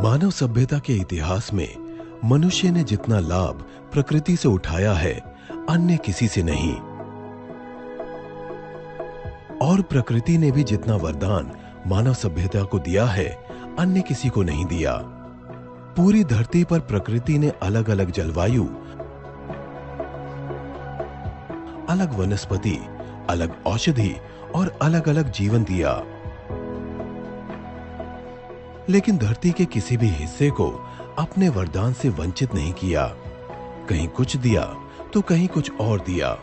मानव सभ्यता के इतिहास में मनुष्य ने जितना लाभ प्रकृति से उठाया है, अन्य किसी से नहीं। और प्रकृति ने भी जितना वरदान मानव सभ्यता को दिया है, अन्य किसी को नहीं दिया। पूरी धरती पर प्रकृति ने अलग अलग जलवायु, अलग वनस्पति, अलग औषधि और अलग अलग जीवन दिया। लेकिन धरती के किसी भी हिस्से को अपने वरदान से वंचित नहीं किया। कहीं कुछ दिया तो कहीं कुछ और दिया,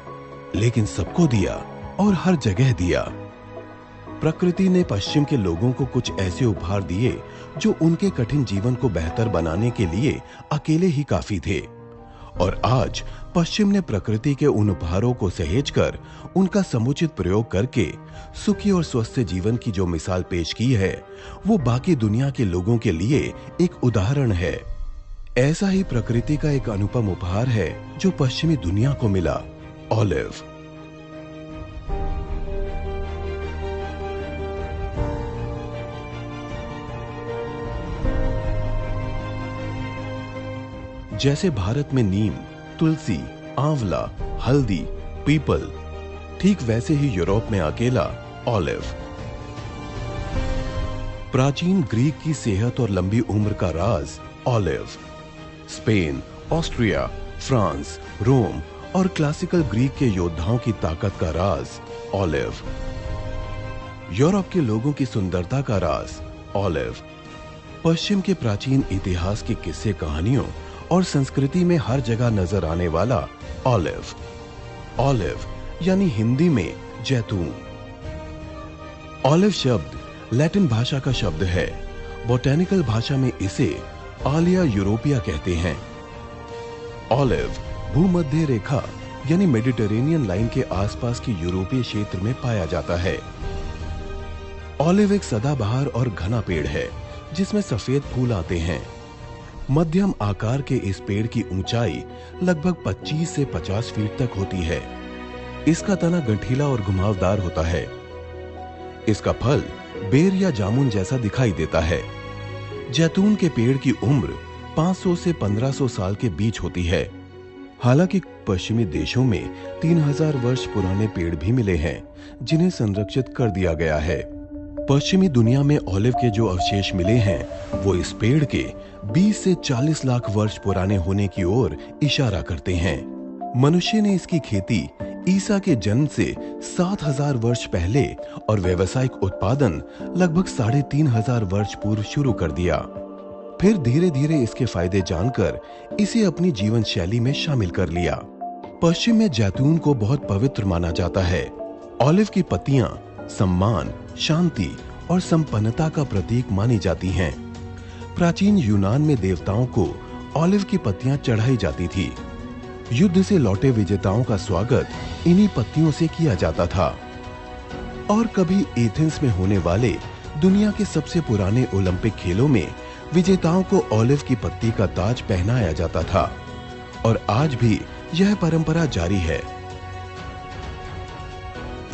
लेकिन सबको दिया और हर जगह दिया। प्रकृति ने पश्चिम के लोगों को कुछ ऐसे उपहार दिए जो उनके कठिन जीवन को बेहतर बनाने के लिए अकेले ही काफी थे। और आज पश्चिम ने प्रकृति के उन उपहारों को सहेजकर उनका समुचित प्रयोग करके सुखी और स्वस्थ जीवन की जो मिसाल पेश की है, वो बाकी दुनिया के लोगों के लिए एक उदाहरण है। ऐसा ही प्रकृति का एक अनुपम उपहार है जो पश्चिमी दुनिया को मिला, ऑलिव। जैसे भारत में नीम, तुलसी, आंवला, हल्दी, पीपल, ठीक वैसे ही यूरोप में अकेला ऑलिव। प्राचीन ग्रीक की सेहत और लंबी उम्र का राज ऑलिव। स्पेन, ऑस्ट्रिया, फ्रांस, रोम और क्लासिकल ग्रीक के योद्धाओं की ताकत का राज ऑलिव। यूरोप के लोगों की सुंदरता का राज ऑलिव। पश्चिम के प्राचीन इतिहास की किस्से कहानियों और संस्कृति में हर जगह नजर आने वाला ऑलिव। ऑलिव यानी हिंदी में जैतून। ऑलिव शब्द लैटिन भाषा का शब्द है। बोटेनिकल भाषा में इसे आलिया यूरोपिया कहते हैं। ऑलिव भूमध्य रेखा यानी मेडिटेरेनियन लाइन के आसपास की यूरोपीय क्षेत्र में पाया जाता है। ऑलिव एक सदाबहार और घना पेड़ है जिसमें सफेद फूल आते हैं। मध्यम आकार के इस पेड़ की ऊंचाई लगभग 25 से 50 फीट तक होती है। इसका तना गठीला और घुमावदार होता है। इसका फल बेर या जामुन जैसा दिखाई देता है। जैतून के पेड़ की उम्र 500 से 1500 साल के बीच होती है। हालांकि पश्चिमी देशों में 3000 वर्ष पुराने पेड़ भी मिले हैं जिन्हें संरक्षित कर दिया गया है। पश्चिमी दुनिया में ऑलिव के जो अवशेष मिले हैं वो इस पेड़ के 20 से 40 लाख वर्ष पुराने होने की ओर इशारा करते हैं। मनुष्य ने इसकी खेती ईसा के जन्म से 7000 वर्ष पहले और व्यावसायिक उत्पादन लगभग 3500 वर्ष पूर्व शुरू कर दिया। फिर धीरे धीरे इसके फायदे जानकर इसे अपनी जीवन शैली में शामिल कर लिया। पश्चिम में जैतून को बहुत पवित्र माना जाता है। ऑलिव की पत्तियां सम्मान, शांति और संपन्नता का प्रतीक मानी जाती हैं। प्राचीन यूनान में देवताओं को ऑलिव की पत्तियां चढ़ाई जाती थी। युद्ध से लौटे विजेताओं का स्वागत इन्हीं पत्तियों से किया जाता था। और कभी एथेंस में होने वाले दुनिया के सबसे पुराने ओलंपिक खेलों में विजेताओं को ऑलिव की पत्ती का ताज पहनाया जाता था। और आज भी यह परंपरा जारी है।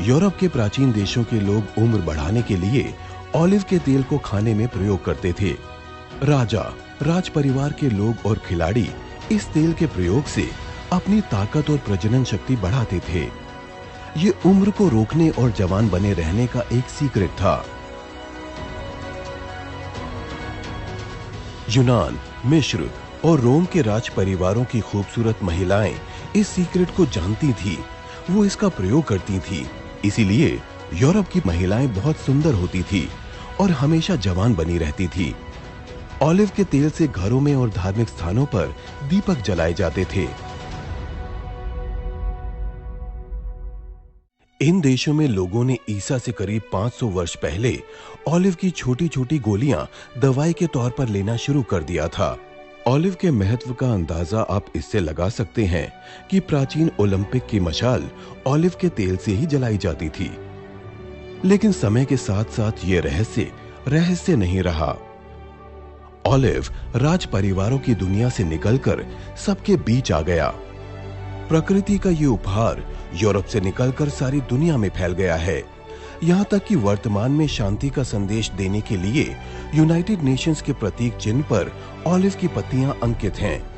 यूरोप के प्राचीन देशों के लोग उम्र बढ़ाने के लिए ऑलिव के तेल को खाने में प्रयोग करते थे। राजा, राज परिवार के लोग और खिलाड़ी इस तेल के प्रयोग से अपनी ताकत और प्रजनन शक्ति बढ़ाते थे। ये उम्र को रोकने और जवान बने रहने का एक सीक्रेट था। यूनान, मिस्र और रोम के राज परिवारों की खूबसूरत महिलाएं इस सीक्रेट को जानती थी। वो इसका प्रयोग करती थी। इसीलिए यूरोप की महिलाएं बहुत सुंदर होती थी और हमेशा जवान बनी रहती थी। ऑलिव के तेल से घरों में और धार्मिक स्थानों पर दीपक जलाए जाते थे। इन देशों में लोगों ने ईसा से करीब 500 वर्ष पहले ऑलिव की छोटी छोटी गोलियां दवाई के तौर पर लेना शुरू कर दिया था। ऑलिव के महत्व का अंदाजा आप इससे लगा सकते हैं कि प्राचीन ओलंपिक की मशाल ऑलिव के तेल से ही जलाई जाती थी। लेकिन समय के साथ साथ ये रहस्य नहीं रहा। ऑलिव राज परिवारों की दुनिया से निकलकर सबके बीच आ गया। प्रकृति का ये उपहार यूरोप से निकलकर सारी दुनिया में फैल गया है। यहाँ तक कि वर्तमान में शांति का संदेश देने के लिए यूनाइटेड नेशंस के प्रतीक चिन्ह पर ऑलिव की पत्तियां अंकित हैं।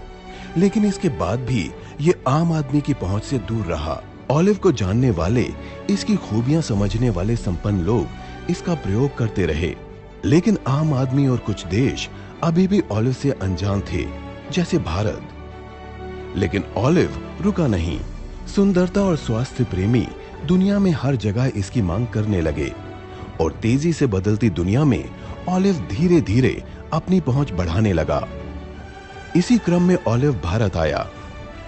लेकिन इसके बाद भी ये आम आदमी की पहुंच से दूर रहा। ऑलिव को जानने वाले, इसकी खूबियां समझने वाले संपन्न लोग इसका प्रयोग करते रहे, लेकिन आम आदमी और कुछ देश अभी भी ऑलिव से अनजान थे, जैसे भारत। लेकिन ऑलिव रुका नहीं। सुंदरता और स्वास्थ्य प्रेमी दुनिया में हर जगह इसकी मांग करने लगे और तेजी से बदलती दुनिया में ऑलिव धीरे धीरे अपनी पहुंच बढ़ाने लगा। इसी क्रम में ऑलिव भारत आया।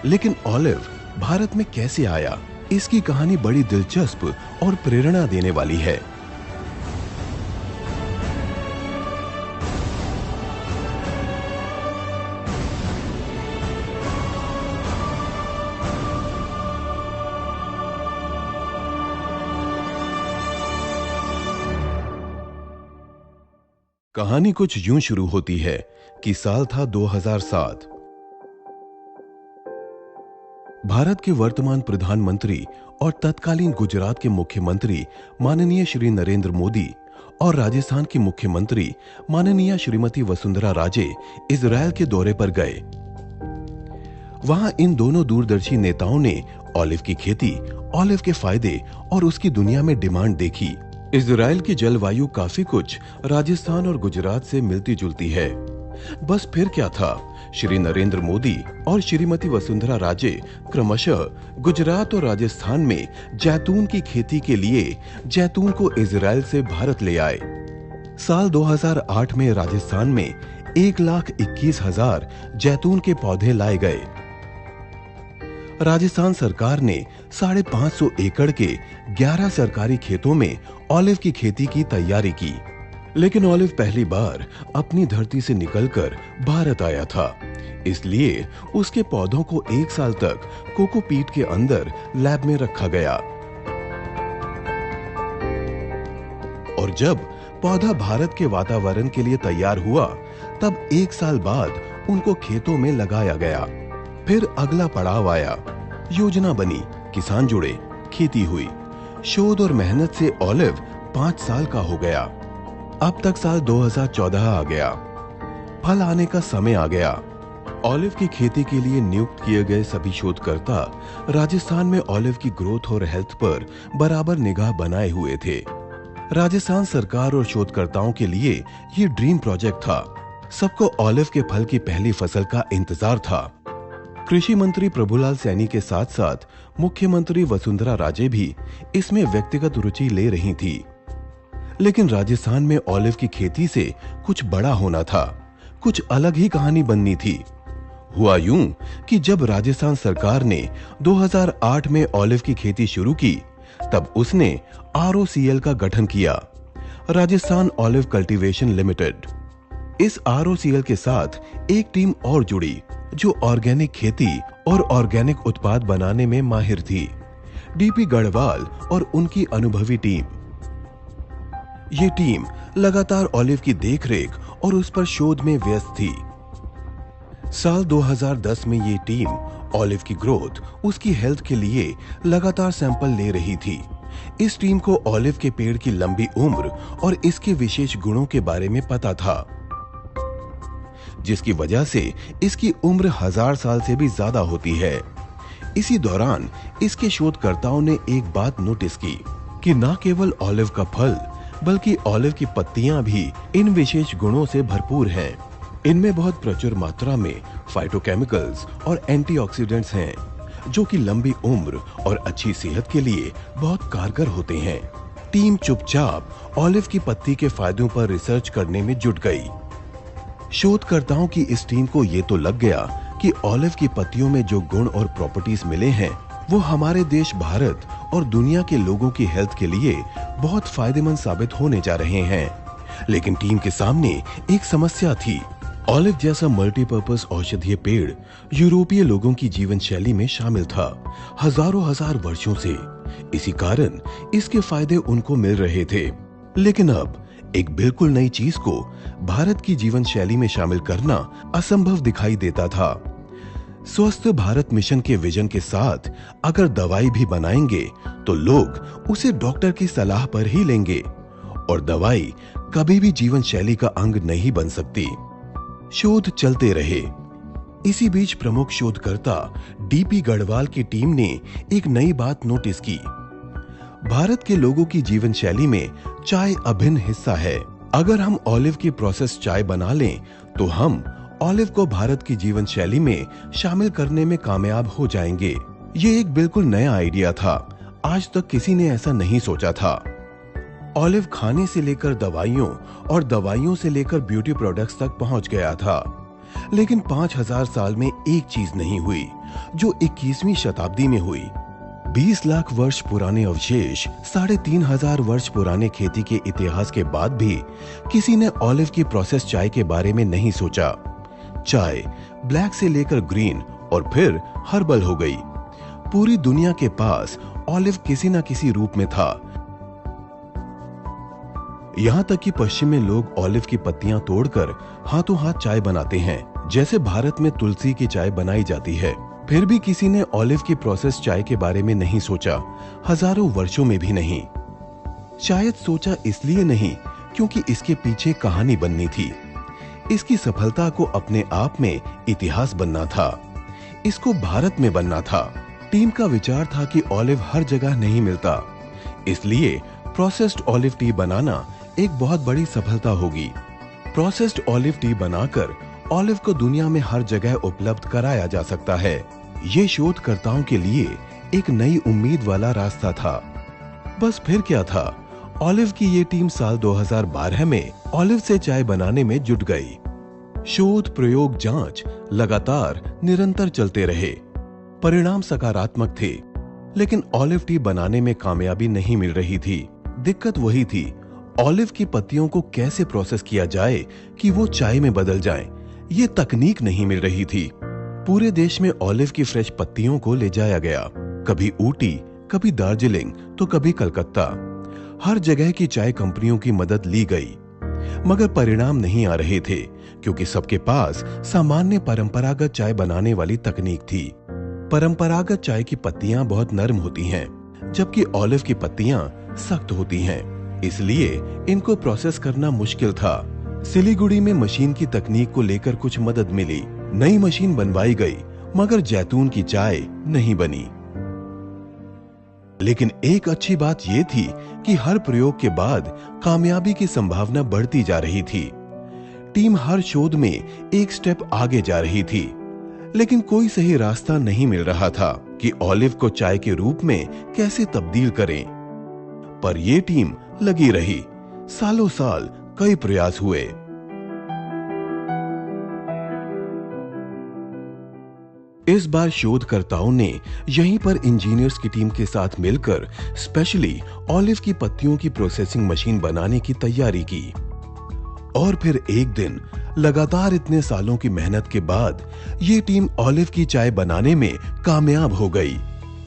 लेकिन ऑलिव भारत में कैसे आया, इसकी कहानी बड़ी दिलचस्प और प्रेरणा देने वाली है। कहानी कुछ यूं शुरू होती है कि साल था 2007। भारत के वर्तमान प्रधानमंत्री और तत्कालीन गुजरात के मुख्यमंत्री माननीय श्री नरेंद्र मोदी और राजस्थान की मुख्यमंत्री माननीय श्रीमती वसुंधरा राजे इजरायल के दौरे पर गए। वहां इन दोनों दूरदर्शी नेताओं ने ऑलिव की खेती, ऑलिव के फायदे और उसकी दुनिया में डिमांड देखी। इजरायल की जलवायु काफी कुछ राजस्थान और गुजरात से मिलती जुलती है। बस फिर क्या था, श्री नरेंद्र मोदी और श्रीमती वसुंधरा राजे क्रमशः गुजरात और राजस्थान में जैतून की खेती के लिए जैतून को इजरायल से भारत ले आए। साल 2008 में राजस्थान में 1,21,000 जैतून के पौधे लाए गए। राजस्थान सरकार ने 550 एकड़ के 11 सरकारी खेतों में ऑलिव की खेती की तैयारी की। लेकिन ऑलिव पहली बार अपनी धरती से निकलकर भारत आया था, इसलिए उसके पौधों को 1 साल तक कोकोपीट के अंदर लैब में रखा गया। और जब पौधा भारत के वातावरण के लिए तैयार हुआ, तब 1 साल बाद उनको खेतों में लगाया गया। फिर अगला पड़ाव आया, योजना बनी, किसान जुड़े, खेती हुई। शोध और मेहनत से ऑलिव 5 साल का हो गया। अब तक साल 2014 आ गया, फल आने का समय आ गया। ऑलिव की खेती के लिए नियुक्त किए गए सभी शोधकर्ता राजस्थान में ऑलिव की ग्रोथ और हेल्थ पर बराबर निगाह बनाए हुए थे। राजस्थान सरकार और शोधकर्ताओं के लिए ये ड्रीम प्रोजेक्ट था। सबको ऑलिव के फल की पहली फसल का इंतजार था। कृषि मंत्री प्रभुलाल सैनी के साथ साथ मुख्यमंत्री वसुंधरा राजे भी इसमें व्यक्तिगत रुचि ले रही थी। लेकिन राजस्थान में ऑलिव की खेती से कुछ बड़ा होना था, कुछ अलग ही कहानी बननी थी। हुआ यूं कि जब राजस्थान सरकार ने 2008 में ऑलिव की खेती शुरू की, तब उसने ROCL का गठन किया, राजस्थान ऑलिव कल्टीवेशन लिमिटेड। इस ROCL के साथ एक टीम और जुड़ी जो ऑर्गेनिक खेती और ऑर्गेनिक उत्पाद बनाने में माहिर थी, DP गढ़वाल और उनकी अनुभवी टीम। ये टीम लगातार ऑलिव की देखरेख और उस पर शोध में व्यस्त थी। साल 2010 में ये टीम ऑलिव की ग्रोथ, उसकी हेल्थ के लिए लगातार सैंपल ले रही थी। इस टीम को ऑलिव के पेड़ की लंबी उम्र और इसके विशेष गुणों के बारे में पता था, जिसकी वजह से इसकी उम्र 1000 साल से भी ज्यादा होती है। इसी दौरान इसके शोधकर्ताओं ने एक बात नोटिस की कि न केवल ऑलिव का फल बल्कि ऑलिव की पत्तियां भी इन विशेष गुणों से भरपूर हैं। इनमें बहुत प्रचुर मात्रा में फाइटोकेमिकल्स और एंटीऑक्सीडेंट्स हैं, जो कि लंबी उम्र और अच्छी सेहत के लिए बहुत कारगर होते हैं। टीम चुपचाप ऑलिव की पत्ती के फायदों पर रिसर्च करने में जुट गई। शोधकर्ताओं की इस टीम को ये तो लग गया कि ऑलिव की पत्तियों में जो गुण और प्रॉपर्टीज मिले हैं, वो हमारे देश भारत और दुनिया के लोगों की हेल्थ के लिए बहुत फायदेमंद साबित होने जा रहे हैं। लेकिन टीम के सामने एक समस्या थी। ऑलिव जैसा मल्टीपर्पज औषधीय पेड़ यूरोपीय लोगों की जीवन शैली में शामिल था हजारों हजार वर्षों से। इसी कारण इसके फायदे उनको मिल रहे थे। लेकिन अब एक बिल्कुल नई चीज को भारत की जीवन शैली में शामिल करना असंभव दिखाई देता था। स्वस्थ भारत मिशन के विजन के साथ अगर दवाई भी बनाएंगे तो लोग उसे डॉक्टर की सलाह पर ही लेंगे और दवाई कभी भी जीवन शैली का अंग नहीं बन सकती। शोध चलते रहे। इसी बीच प्रमुख शोधकर्ता डीपी गढ़वाल की टीम ने एक नई बात नोटिस की। भारत के लोगों की जीवन शैली में चाय अभिन्न हिस्सा है। अगर हम ऑलिव की प्रोसेस चाय बना लें तो हम ऑलिव को भारत की जीवन शैली में शामिल करने में कामयाब हो जाएंगे। ये एक बिल्कुल नया आइडिया था। आज तक किसी ने ऐसा नहीं सोचा था। ऑलिव खाने से लेकर दवाइयों और दवाइयों से लेकर ब्यूटी प्रोडक्ट्स तक पहुंच गया था। लेकिन 5000 साल में एक चीज नहीं हुई जो 21वीं शताब्दी में हुई। 20 लाख वर्ष पुराने अवशेष, 3500 वर्ष पुराने खेती के इतिहास के बाद भी किसी ने ऑलिव की प्रोसेस चाय के बारे में नहीं सोचा। चाय ब्लैक से लेकर ग्रीन और फिर हर्बल हो गई। पूरी दुनिया के पास ऑलिव किसी न किसी रूप में था। यहाँ तक कि पश्चिम में लोग ऑलिव की पत्तियां तोड़कर हाथों हाथ चाय बनाते हैं, जैसे भारत में तुलसी की चाय बनाई जाती है। फिर भी किसी ने ऑलिव की प्रोसेस चाय के बारे में नहीं सोचा, हजारों वर्षों में भी नहीं। शायद सोचा इसलिए नहीं क्योंकि इसके पीछे कहानी बननी थी। इसकी सफलता को अपने आप में इतिहास बनना था। इसको भारत में बनना था। टीम का विचार था कि ऑलिव हर जगह नहीं मिलता, इसलिए प्रोसेस्ड ऑलिव टी बनाना एक बहुत बड़ी सफलता होगी। प्रोसेस्ड ऑलिव टी बनाकर ऑलिव को दुनिया में हर जगह उपलब्ध कराया जा सकता है। ये शोधकर्ताओं के लिए एक नई उम्मीद वाला रास्ता था। बस फिर क्या था, ऑलिव की ये टीम साल 2012 में ऑलिव से चाय बनाने में जुट गई। शोध, प्रयोग, जांच लगातार निरंतर चलते रहे। परिणाम सकारात्मक थे, लेकिन ऑलिव टी बनाने में कामयाबी नहीं मिल रही थी। दिक्कत वही थी, ऑलिव की पत्तियों को कैसे प्रोसेस किया जाए कि वो चाय में बदल जाएं। ये तकनीक नहीं मिल रही थी। पूरे देश में ऑलिव की फ्रेश पत्तियों को ले जाया गया, कभी ऊटी, कभी दार्जिलिंग तो कभी कलकत्ता। हर जगह की चाय कंपनियों की मदद ली गई, मगर परिणाम नहीं आ रहे थे क्योंकि सबके पास सामान्य परंपरागत चाय बनाने वाली तकनीक थी। परंपरागत चाय की पत्तियां बहुत नरम होती हैं, जबकि ऑलिव की पत्तियां सख्त होती हैं, इसलिए इनको प्रोसेस करना मुश्किल था। सिलीगुड़ी में मशीन की तकनीक को लेकर कुछ मदद मिली। नई मशीन बनवाई गई, मगर जैतून की चाय नहीं बनी। लेकिन एक अच्छी बात यह थी कि हर प्रयोग के बाद कामयाबी की संभावना बढ़ती जा रही थी। टीम हर शोध में एक स्टेप आगे जा रही थी, लेकिन कोई सही रास्ता नहीं मिल रहा था कि ऑलिव को चाय के रूप में कैसे तब्दील करें। पर यह टीम लगी रही। सालों साल कई प्रयास हुए। इस बार शोधकर्ताओं ने यहीं पर इंजीनियर्स की टीम के साथ मिलकर स्पेशली ऑलिव की पत्तियों की प्रोसेसिंग मशीन बनाने की तैयारी की। और फिर एक दिन, लगातार इतने सालों की मेहनत के बाद ये टीम ऑलिव की चाय बनाने में कामयाब हो गई।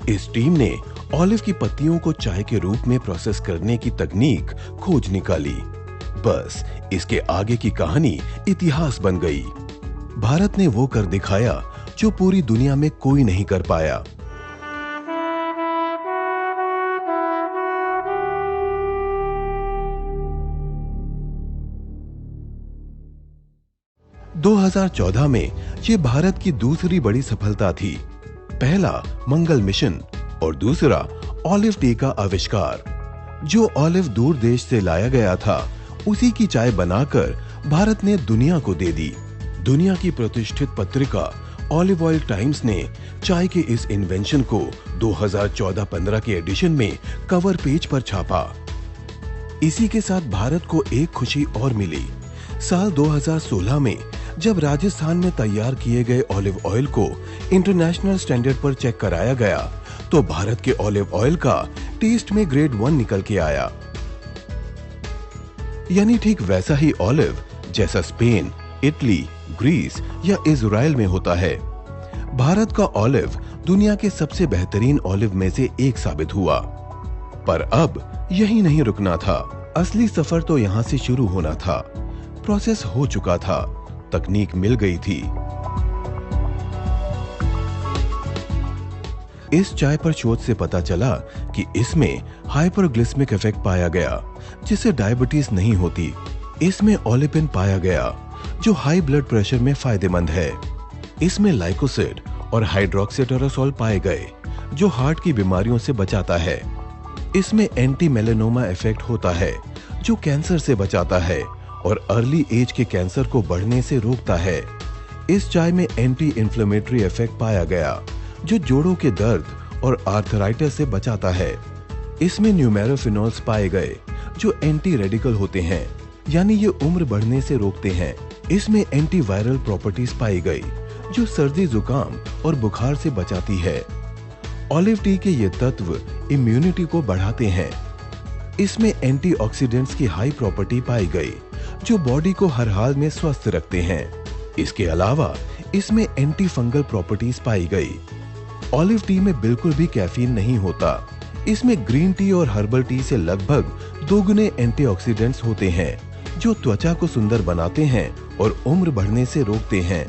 इस टीम ने ऑलिव की पत्तियों को चाय के रूप में प्रोसेस करने की तकनीक खोज निकाली। बस इसके आगे की कहानी इतिहास बन गई। भारत ने वो कर दिखाया जो पूरी दुनिया में कोई नहीं कर पाया। – 2014 में ये भारत की दूसरी बड़ी सफलता थी। पहला मंगल मिशन और दूसरा ऑलिव टी का आविष्कार। जो ऑलिव दूर देश से लाया गया था, उसी की चाय बनाकर भारत ने दुनिया को दे दी। दुनिया की प्रतिष्ठित पत्रिका ऑलिव ऑयल टाइम्स ने चाय के इस इन्वेंशन को 2014-15 के एडिशन में कवर पेज पर छापा। इसी के साथ भारत को एक खुशी और मिली। साल 2016 में जब राजस्थान में तैयार किए गए ऑलिव ऑयल को इंटरनेशनल स्टैंडर्ड पर चेक कराया गया, तो भारत के ऑलिव ऑयल का टेस्ट में ग्रेड 1 निकल के आया। यानी ठीक वैसा ही ऑलिव जैसा स्पेन, इटली, ग्रीस या इजराइल में होता है। भारत का ऑलिव दुनिया के सबसे बेहतरीन ऑलिव में से एक साबित हुआ। पर अब यही नहीं रुकना था। असली सफर तो यहाँ से शुरू होना था। प्रोसेस हो चुका था, तकनीक मिल गई थी। इस चाय पर शोध से पता चला कि इसमें हाइपरग्लिसमिक इफेक्ट पाया गया, जिससे डायबिटीज नहीं होती। इसमें ओलिपिन पाया गया, जो हाई ब्लड प्रेशर में फायदेमंद है। इसमें लाइकोसिड और हाइड्रोक्सीटेरोसोल पाए गए, जो हार्ट की बीमारियों से बचाता है। इसमें एंटी मेलेनोमा इफेक्ट होता है, जो कैंसर से बचाता है और अर्ली एज के कैंसर को बढ़ने से रोकता है। इस चाय में एंटी इन्फ्लेमेटरी इफेक्ट पाया गया, जो जोड़ों के दर्द और आर्थराइटिस से बचाता है। इसमें न्यूमेरोफिनोल्स पाए गए, जो एंटी रेडिकल होते हैं, यानी ये उम्र बढ़ने से रोकते हैं। इसमें एंटी वायरल प्रॉपर्टीज पाई गई, जो सर्दी, जुकाम और बुखार से बचाती है। ऑलिव टी के ये तत्व इम्यूनिटी को बढ़ाते हैं। इसमें एंटीऑक्सीडेंट्स की हाई प्रॉपर्टी पाई गई, जो बॉडी को हर हाल में स्वस्थ रखते हैं। इसके अलावा इसमें एंटी फंगल प्रॉपर्टीज पाई गई। ऑलिव टी में बिल्कुल भी कैफीन नहीं होता। इसमें ग्रीन टी और हर्बल टी से लगभग 2 गुने एंटीऑक्सीडेंट्स होते हैं, जो त्वचा को सुंदर बनाते हैं और उम्र बढ़ने से रोकते हैं।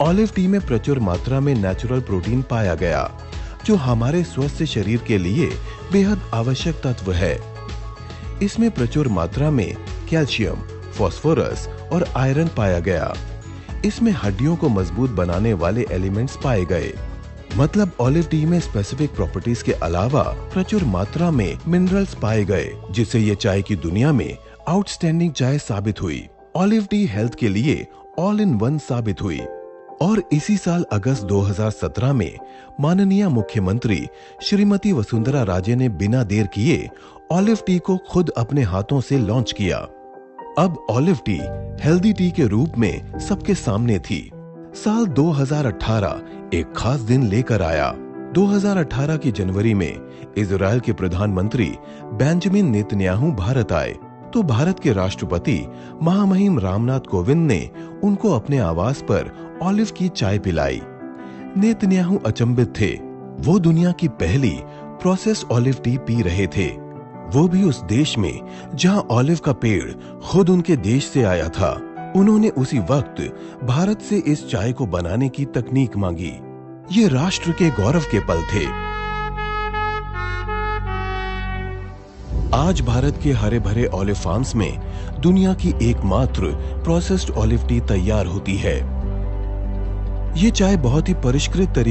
ऑलिव टी में प्रचुर मात्रा में नेचुरल प्रोटीन पाया गया, जो हमारे स्वस्थ शरीर के लिए बेहद आवश्यक तत्व है। इसमें प्रचुर मात्रा में कैल्शियम, फास्फोरस और आयरन पाया गया। इसमें हड्डियों को मजबूत बनाने वाले एलिमेंट्स पाए गए। मतलब ऑलिव टी में स्पेसिफिक प्रॉपर्टीज के अलावा प्रचुर मात्रा में मिनरल्स पाए गए, जिससे ये चाय की दुनिया में आउटस्टैंडिंग चाय साबित हुई। ऑलिव टी हेल्थ के लिए ऑल इन वन साबित हुई। और इसी साल अगस्त 2017 में माननीय मुख्यमंत्री श्रीमती वसुंधरा राजे ने बिना देर किए ऑलिव टी को खुद अपने हाथों से लॉन्च किया। अब ऑलिव टी हेल्दी टी के रूप में सबके सामने थी। साल 2018 एक खास दिन लेकर आया। 2018 की जनवरी में इजराइल के प्रधानमंत्री बेंजामिन नेतन्याहू भारत आए, तो भारत के राष्ट्रपति महामहिम रामनाथ कोविंद ने उनको अपने आवास पर ऑलिव की चाय पिलाई। नेतन्याहू अचंभित थे। वो दुनिया की पहली प्रोसेस्ड ऑलिव टी पी रहे थे, वो भी उस देश में जहां ऑलिव का पेड़ खुद उनके देश से आया था। उन्होंने उसी वक्त भारत से इस चाय को बनाने की तकनीक मांगी। ये राष्ट्र के गौरव के पल थे। आज भारत के हरे भरे ऑलिव फार्म्स में दुनिया की एकमात्र प्रोसेस्ड ऑलिव टी तैयार होती है। ये चाय बहुत ही परिष्कृत तरीके